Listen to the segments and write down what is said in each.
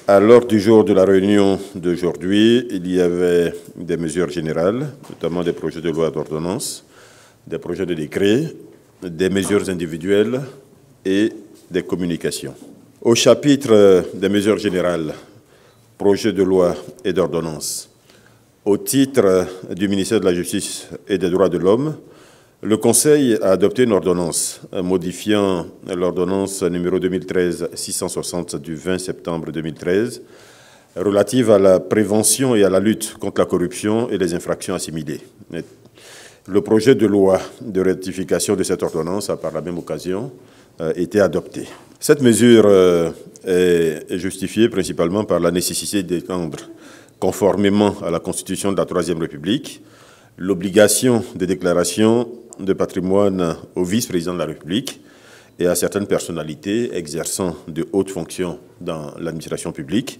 À l'ordre du jour de la réunion d'aujourd'hui, il y avait des mesures générales, notamment des projets de loi d'ordonnance, des projets de décret, des mesures individuelles et des communications. Au chapitre des mesures générales, projets de loi et d'ordonnance, au titre du ministère de la Justice et des Droits de l'Homme, le Conseil a adopté une ordonnance modifiant l'ordonnance numéro 2013-660 du 20 septembre 2013 relative à la prévention et à la lutte contre la corruption et les infractions assimilées. Le projet de loi de ratification de cette ordonnance a par la même occasion été adopté. Cette mesure est justifiée principalement par la nécessité d'étendre, conformément à la Constitution de la Troisième République, l'obligation de déclaration de patrimoine au vice-président de la République et à certaines personnalités exerçant de hautes fonctions dans l'administration publique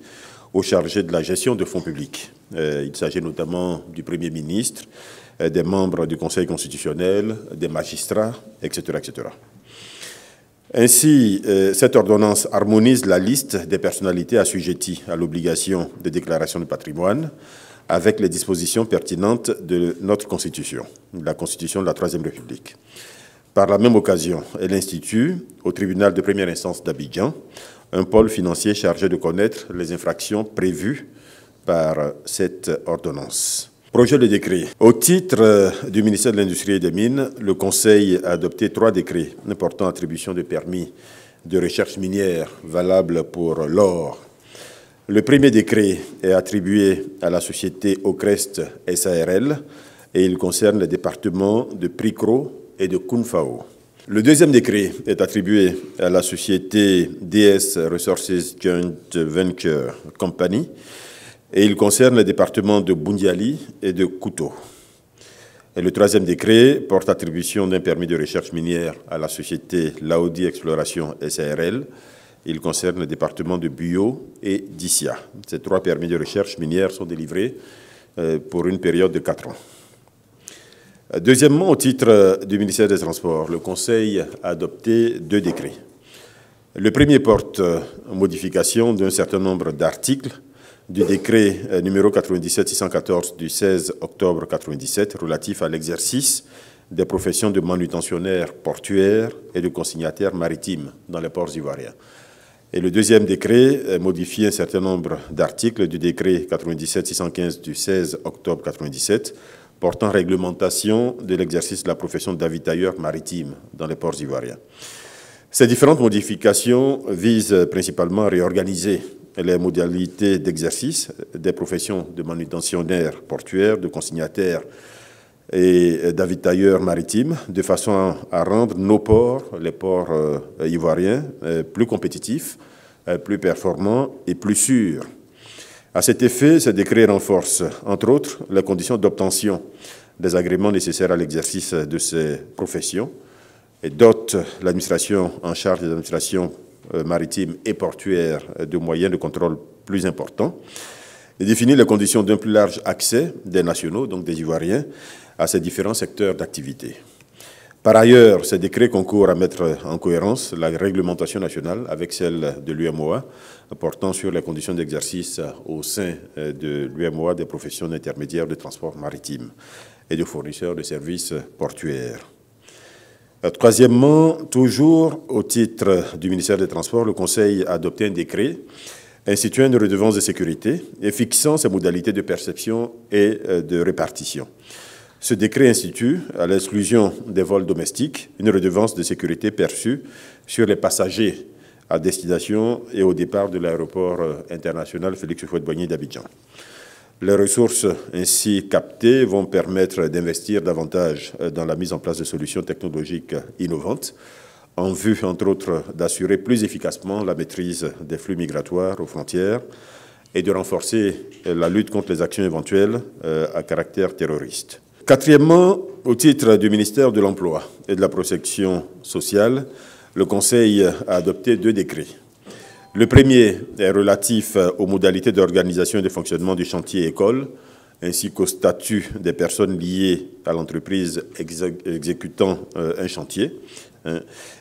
aux chargés de la gestion de fonds publics. Il s'agit notamment du Premier ministre, des membres du Conseil constitutionnel, des magistrats, etc., etc. Ainsi, cette ordonnance harmonise la liste des personnalités assujetties à l'obligation de déclaration de patrimoine avec les dispositions pertinentes de notre Constitution, la Constitution de la Troisième République. Par la même occasion, elle institue, au tribunal de première instance d'Abidjan, un pôle financier chargé de connaître les infractions prévues par cette ordonnance. Projet de décret. Au titre du ministère de l'Industrie et des Mines, le Conseil a adopté 3 décrets portant attribution de permis de recherche minière valables pour l'or. Le premier décret est attribué à la société Ocrest SARL et il concerne les départements de Pricro et de Kounfao. Le deuxième décret est attribué à la société DS Resources Joint Venture Company et il concerne les départements de Bundiali et de Kouto. Et le troisième décret porte attribution d'un permis de recherche minière à la société Laodi Exploration SARL. Il concerne les départements de Buyo et d'Issia. Ces 3 permis de recherche minière sont délivrés pour une période de 4 ans. Deuxièmement, au titre du ministère des Transports, le Conseil a adopté 2 décrets. Le premier porte modification d'un certain nombre d'articles du décret numéro 97-614 du 16 octobre 1997 relatif à l'exercice des professions de manutentionnaires portuaires et de consignataires maritimes dans les ports ivoiriens. Et le deuxième décret modifie un certain nombre d'articles du décret 97-615 du 16 octobre 1997 portant réglementation de l'exercice de la profession d'avitailleur maritime dans les ports ivoiriens. Ces différentes modifications visent principalement à réorganiser les modalités d'exercice des professions de manutentionnaires portuaires, de consignataires et d'avitailleurs maritimes, de façon à rendre nos ports, les ports ivoiriens, plus compétitifs, plus performants et plus sûrs. À cet effet, ce décret renforce, entre autres, les conditions d'obtention des agréments nécessaires à l'exercice de ces professions et dote l'administration en charge des administrations maritimes et portuaires de moyens de contrôle plus importants et définit les conditions d'un plus large accès des nationaux, donc des Ivoiriens, à ces différents secteurs d'activité. Par ailleurs, ces décrets concourent à mettre en cohérence la réglementation nationale avec celle de l'UMOA portant sur les conditions d'exercice au sein de l'UMOA des professions d'intermédiaires de transport maritime et de fournisseurs de services portuaires. Troisièmement, toujours au titre du ministère des Transports, le Conseil a adopté un décret instituant une redevance de sécurité et fixant ses modalités de perception et de répartition. Ce décret institue, à l'exclusion des vols domestiques, une redevance de sécurité perçue sur les passagers à destination et au départ de l'aéroport international Félix Houphouët-Boigny d'Abidjan. Les ressources ainsi captées vont permettre d'investir davantage dans la mise en place de solutions technologiques innovantes en vue, entre autres, d'assurer plus efficacement la maîtrise des flux migratoires aux frontières et de renforcer la lutte contre les actions éventuelles à caractère terroriste. Quatrièmement, au titre du ministère de l'Emploi et de la Protection sociale, le Conseil a adopté 2 décrets. Le premier est relatif aux modalités d'organisation et de fonctionnement du chantier école, ainsi qu'au statut des personnes liées à l'entreprise exécutant un chantier,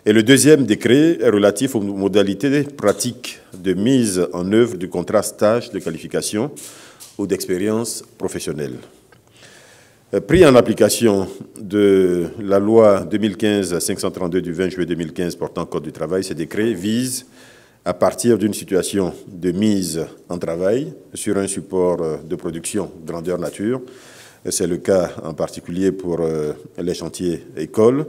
Et le deuxième décret est relatif aux modalités pratiques de mise en œuvre du contrat stage de qualification ou d'expérience professionnelle. Pris en application de la loi 2015-532 du 20 juillet 2015 portant Code du travail, ces décrets visent, à partir d'une situation de mise en travail sur un support de production grandeur nature, c'est le cas en particulier pour les chantiers écoles,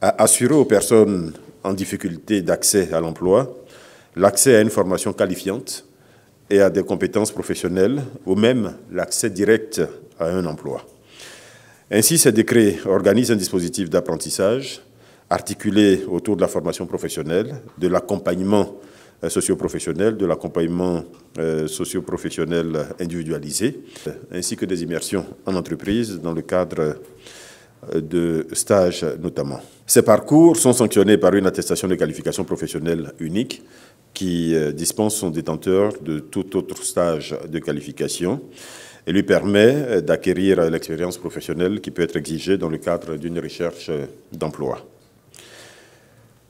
à assurer aux personnes en difficulté d'accès à l'emploi l'accès à une formation qualifiante et à des compétences professionnelles, ou même l'accès direct à un emploi. Ainsi, ces décrets organisent un dispositif d'apprentissage articulé autour de la formation professionnelle, de l'accompagnement socio-professionnel, de l'accompagnement socio-professionnel individualisé, ainsi que des immersions en entreprise dans le cadre de stages notamment. Ces parcours sont sanctionnés par une attestation de qualification professionnelle unique qui dispense son détenteur de tout autre stage de qualification et lui permet d'acquérir l'expérience professionnelle qui peut être exigée dans le cadre d'une recherche d'emploi.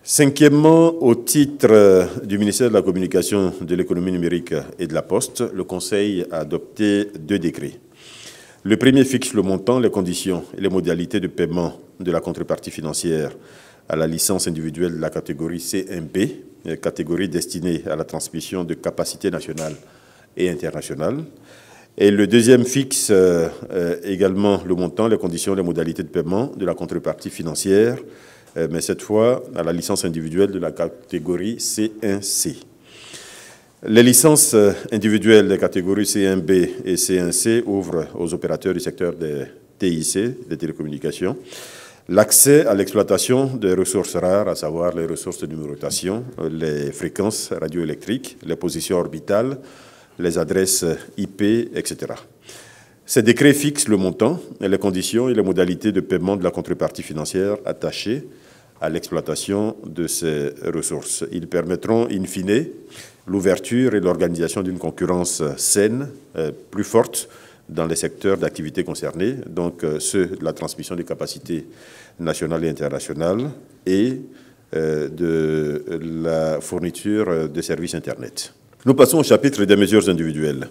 Cinquièmement, au titre du ministère de la Communication, de l'Économie numérique et de la Poste, le Conseil a adopté 2 décrets. Le premier fixe le montant, les conditions et les modalités de paiement de la contrepartie financière à la licence individuelle de la catégorie C1B, catégorie destinée à la transmission de capacités nationales et internationales. Et le deuxième fixe également le montant, les conditions et les modalités de paiement de la contrepartie financière, mais cette fois à la licence individuelle de la catégorie C1C. Les licences individuelles des catégories C1B et C1C ouvrent aux opérateurs du secteur des TIC, des télécommunications, l'accès à l'exploitation des ressources rares, à savoir les ressources de numérotation, les fréquences radioélectriques, les positions orbitales, les adresses IP, etc. Ces décrets fixent le montant, les conditions et les modalités de paiement de la contrepartie financière attachée à l'exploitation de ces ressources. Ils permettront, in fine, l'ouverture et l'organisation d'une concurrence saine, plus forte dans les secteurs d'activité concernés, donc ceux de la transmission des capacités nationales et internationales et de la fourniture de services Internet. Nous passons au chapitre des mesures individuelles.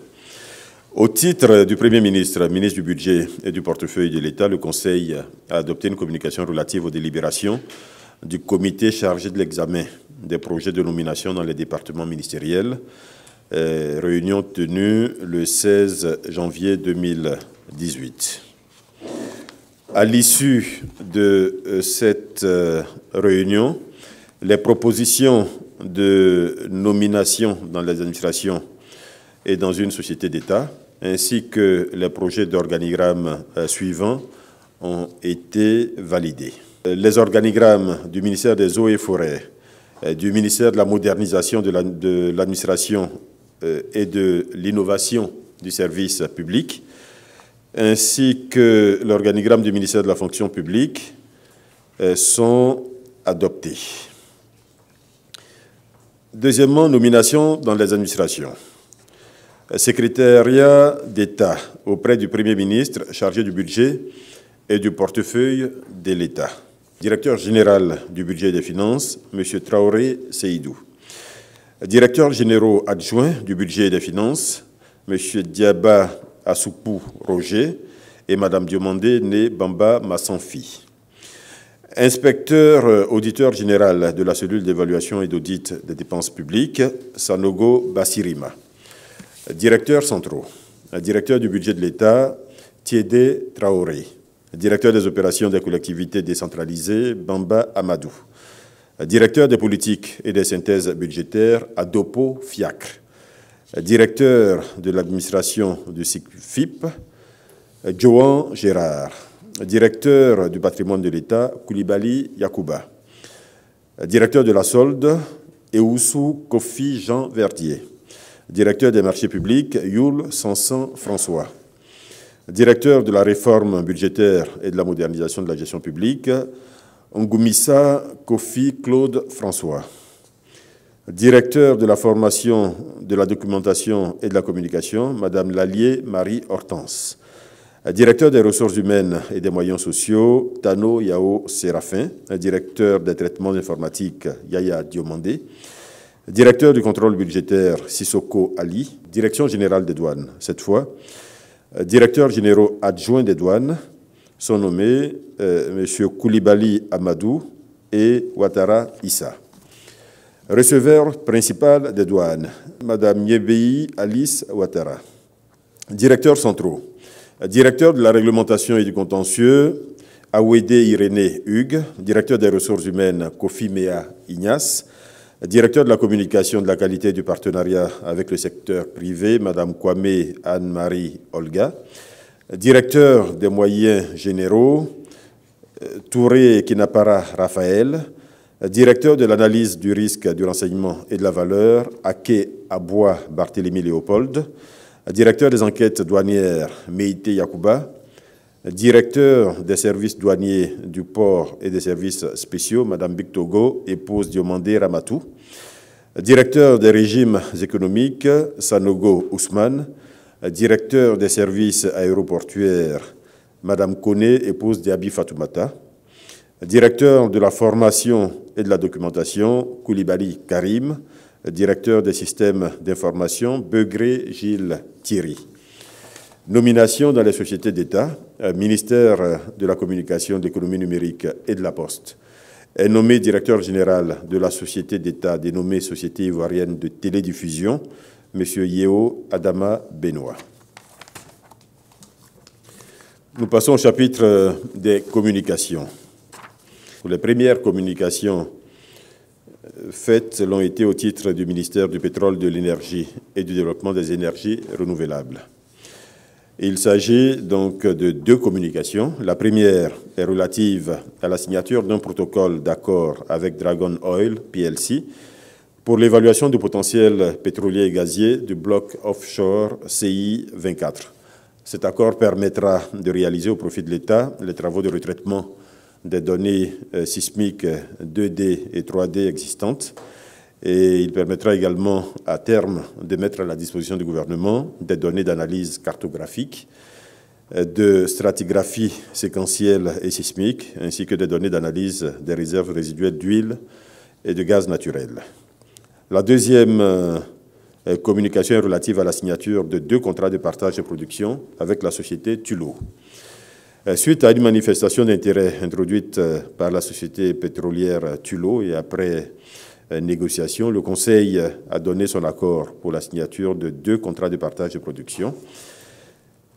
Au titre du Premier ministre, ministre du Budget et du portefeuille de l'État, le Conseil a adopté une communication relative aux délibérations du comité chargé de l'examen des projets de nomination dans les départements ministériels, réunion tenue le 16 janvier 2018. À l'issue de cette réunion, les propositions de nomination dans les administrations et dans une société d'État, ainsi que les projets d'organigrammes suivants ont été validés. Les organigrammes du ministère des Eaux et Forêts, du ministère de la Modernisation de l'administration et de l'innovation du service public, ainsi que l'organigramme du ministère de la Fonction publique sont adoptés. Deuxièmement, nomination dans les administrations. Secrétariat d'État auprès du Premier ministre chargé du budget et du portefeuille de l'État. Directeur général du budget et des finances, M. Traoré Seydou. Directeur généraux adjoint du budget et des finances, M. Diaba Assoupou Roger et Mme Diomandé Né Bamba Massanfi. Inspecteur auditeur général de la cellule d'évaluation et d'audit des dépenses publiques, Sanogo Bassirima. Directeurs centraux. Directeur du budget de l'État, Tiédé Traoré. Directeur des opérations des collectivités décentralisées, Bamba Amadou. Directeur des politiques et des synthèses budgétaires, Adopo Fiacre. Directeur de l'administration du SICFIP, Joan Gérard. Directeur du patrimoine de l'État, Koulibaly Yakouba. Directeur de la solde, Eoussou Kofi Jean Verdier. Directeur des marchés publics, Youl Sansan François. Directeur de la réforme budgétaire et de la modernisation de la gestion publique, Ngoumissa Kofi Claude François. Directeur de la formation, de la documentation et de la communication, Madame Lallier Marie Hortense. Directeur des ressources humaines et des moyens sociaux, Tano Yao Séraphin. Directeur des traitements informatiques, Yaya Diomandé. Directeur du contrôle budgétaire, Sissoko Ali. Direction générale des douanes, cette fois. Directeurs généraux adjoints des douanes sont nommés M. Koulibaly Amadou et Ouattara Issa. Receveur principal des douanes, Mme Nyebei Alice Ouattara. Directeurs centraux. Directeur de la réglementation et du contentieux, Awede Irénée Hugues. Directeur des ressources humaines, Kofi Mea Ignace. Directeur de la communication, de la qualité et du partenariat avec le secteur privé, Mme Kwame Anne-Marie Olga. Directeur des moyens généraux, Touré Kinapara Raphaël. Directeur de l'analyse du risque, du renseignement et de la valeur, Ake Aboua Barthélémy Léopold. Directeur des enquêtes douanières, Meïté Yakouba. Directeur des services douaniers du port et des services spéciaux, Mme Bictogo, épouse Diomandé Ramatou. Directeur des régimes économiques, Sanogo Ousmane. Directeur des services aéroportuaires, Mme Kone, épouse d'Abi Fatoumata. Directeur de la formation et de la documentation, Koulibaly Karim. Directeur des systèmes d'information, Begré Gilles Thierry. Nomination dans les sociétés d'État, ministère de la Communication, de l'Économie numérique et de la Poste. Est nommé directeur général de la société d'État dénommée Société ivoirienne de télédiffusion, M. Yeo Adama Benoît. Nous passons au chapitre des communications. Les premières communications faites l'ont été au titre du ministère du Pétrole, de l'Énergie et du Développement des énergies renouvelables. Il s'agit donc de deux communications. La première est relative à la signature d'un protocole d'accord avec Dragon Oil plc pour l'évaluation du potentiel pétrolier et gazier du bloc offshore CI 24. Cet accord permettra de réaliser au profit de l'État les travaux de retraitement des données sismiques 2D et 3D existantes. Et il permettra également, à terme, de mettre à la disposition du gouvernement des données d'analyse cartographique, de stratigraphie séquentielle et sismique, ainsi que des données d'analyse des réserves résiduelles d'huile et de gaz naturel. La deuxième communication est relative à la signature de deux contrats de partage de production avec la société Tullow. Suite à une manifestation d'intérêt introduite par la société pétrolière Tullow et après négociation, le Conseil a donné son accord pour la signature de deux contrats de partage de production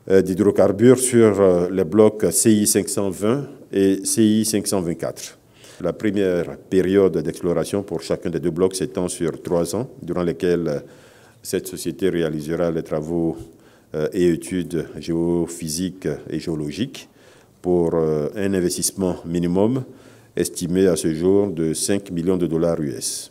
d'hydrocarbures sur les blocs CI 520 et CI 524. La première période d'exploration pour chacun des deux blocs s'étend sur 3 ans, durant lesquels cette société réalisera les travaux et études géophysiques et géologiques pour un investissement minimum estimé à ce jour de 5 millions de dollars US.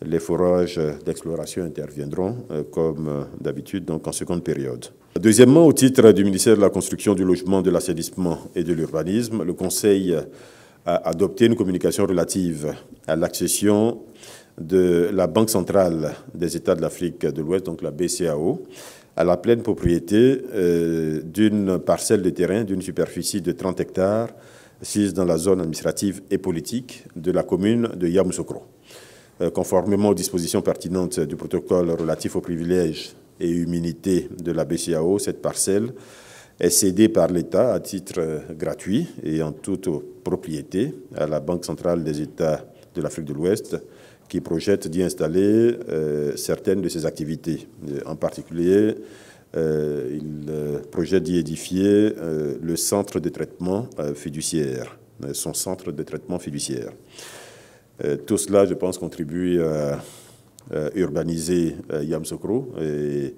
Les forages d'exploration interviendront, comme d'habitude, donc en seconde période. Deuxièmement, au titre du ministère de la Construction, du Logement, de l'Assainissement et de l'Urbanisme, le Conseil a adopté une communication relative à l'accession de la Banque centrale des États de l'Afrique de l'Ouest, donc la BCAO, à la pleine propriété d'une parcelle de terrain d'une superficie de 30 hectares assise dans la zone administrative et politique de la commune de Yamoussoukro. Conformément aux dispositions pertinentes du protocole relatif aux privilèges et immunités de la BCAO, cette parcelle est cédée par l'État à titre gratuit et en toute propriété à la Banque centrale des États de l'Afrique de l'Ouest, qui projette d'y installer certaines de ses activités. En particulier, il projette d'y édifier le centre de traitement fiduciaire, son centre de traitement fiduciaire. Tout cela, je pense, contribue à urbaniser Yamoussoukro et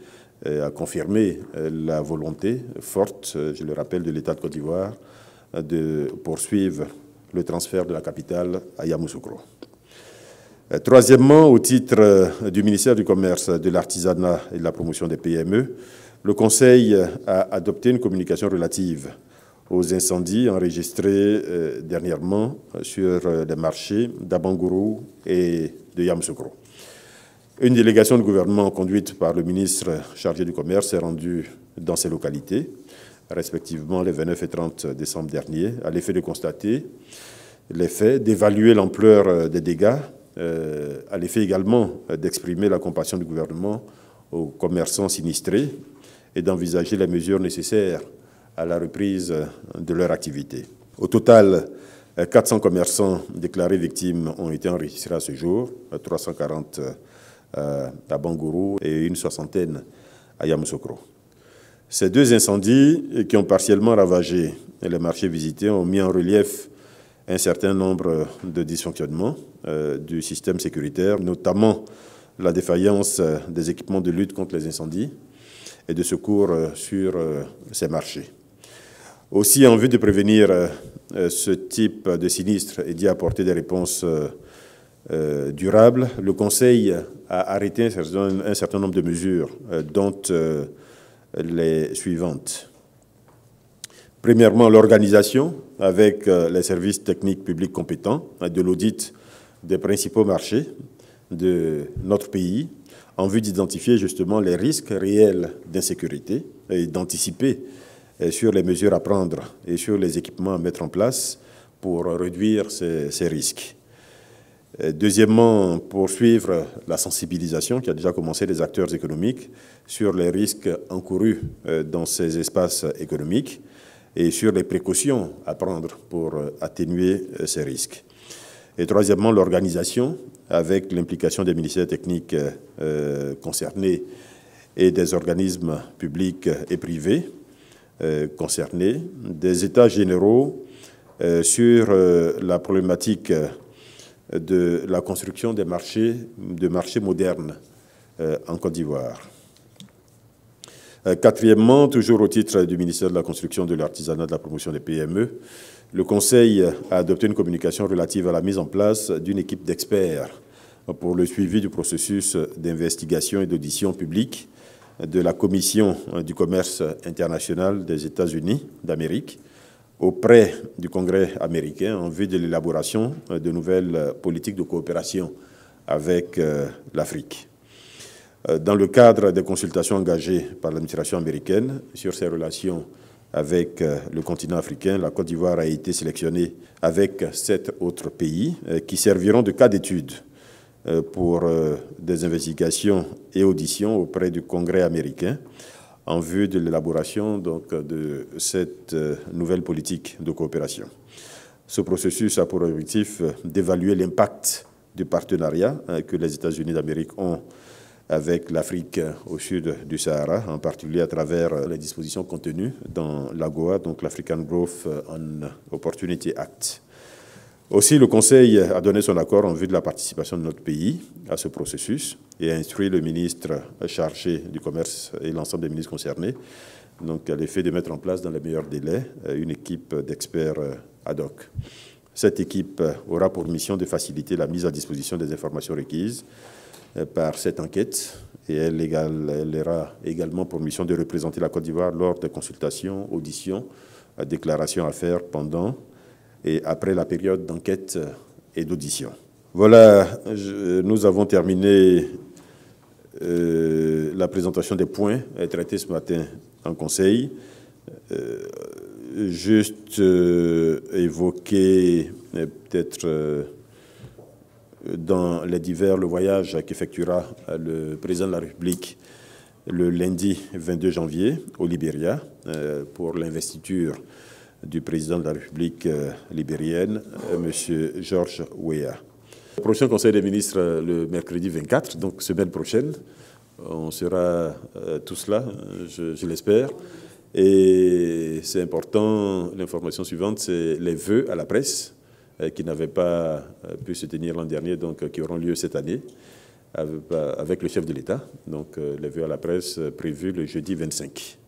à confirmer la volonté forte, je le rappelle, de l'État de Côte d'Ivoire de poursuivre le transfert de la capitale à Yamoussoukro. Troisièmement, au titre du ministère du Commerce, de l'Artisanat et de la promotion des PME, le Conseil a adopté une communication relative aux incendies enregistrés dernièrement sur les marchés d'Abangourou et de Yamoussoukro. Une délégation de gouvernement conduite par le ministre chargé du Commerce s'est rendue dans ces localités respectivement les 29 et 30 décembre dernier, à l'effet de constater les faits, d'évaluer l'ampleur des dégâts, à l'effet également d'exprimer la compassion du gouvernement aux commerçants sinistrés et d'envisager les mesures nécessaires à la reprise de leur activité. Au total, 400 commerçants déclarés victimes ont été enregistrés à ce jour, 340 à Bangourou et une soixantaine à Yamoussoukro. Ces deux incendies qui ont partiellement ravagé les marchés visités ont mis en relief un certain nombre de dysfonctionnements du système sécuritaire, notamment la défaillance des équipements de lutte contre les incendies et de secours sur ces marchés. Aussi, en vue de prévenir ce type de sinistre et d'y apporter des réponses durables, le Conseil a arrêté un certain nombre de mesures, dont les suivantes. Premièrement, l'organisation avec les services techniques publics compétents de l'audit des principaux marchés de notre pays en vue d'identifier justement les risques réels d'insécurité et d'anticiper sur les mesures à prendre et sur les équipements à mettre en place pour réduire ces risques. Deuxièmement, poursuivre la sensibilisation qui a déjà commencé des acteurs économiques sur les risques encourus dans ces espaces économiques et sur les précautions à prendre pour atténuer ces risques. Et troisièmement, l'organisation avec l'implication des ministères techniques concernés et des organismes publics et privés concernés, des états généraux sur la problématique de la construction de marchés modernes en Côte d'Ivoire. Quatrièmement, toujours au titre du ministère de la Construction, de l'Artisanat, de la Promotion des PME, le Conseil a adopté une communication relative à la mise en place d'une équipe d'experts pour le suivi du processus d'investigation et d'audition publique de la Commission du commerce international des États-Unis d'Amérique auprès du Congrès américain en vue de l'élaboration de nouvelles politiques de coopération avec l'Afrique. Dans le cadre des consultations engagées par l'administration américaine sur ses relations avec le continent africain, la Côte d'Ivoire a été sélectionnée avec 7 autres pays qui serviront de cas d'étude pour des investigations et auditions auprès du Congrès américain en vue de l'élaboration de cette nouvelle politique de coopération. Ce processus a pour objectif d'évaluer l'impact du partenariat que les États-Unis d'Amérique ont avec l'Afrique au sud du Sahara, en particulier à travers les dispositions contenues dans l'AGOA, donc l'African Growth and Opportunity Act. Aussi, le Conseil a donné son accord en vue de la participation de notre pays à ce processus et a instruit le ministre chargé du commerce et l'ensemble des ministres concernés, donc à l'effet de mettre en place dans les meilleurs délais une équipe d'experts ad hoc. Cette équipe aura pour mission de faciliter la mise à disposition des informations requises par cette enquête et elle aura également pour mission de représenter la Côte d'Ivoire lors des consultations, auditions, déclarations à faire pendant et après la période d'enquête et d'audition. Voilà, nous avons terminé la présentation des points traités ce matin en Conseil. Juste évoquer peut-être dans les le voyage qu'effectuera le président de la République le lundi 22 janvier au Libéria pour l'investiture du président de la République libérienne, M. George Weah. Le prochain Conseil des ministres le mercredi 24, donc semaine prochaine. On sera tous là, je l'espère. Et c'est important, l'information suivante, c'est les vœux à la presse qui n'avaient pas pu se tenir l'an dernier, donc qui auront lieu cette année avec le chef de l'État. Donc les vœux à la presse prévus le jeudi 25.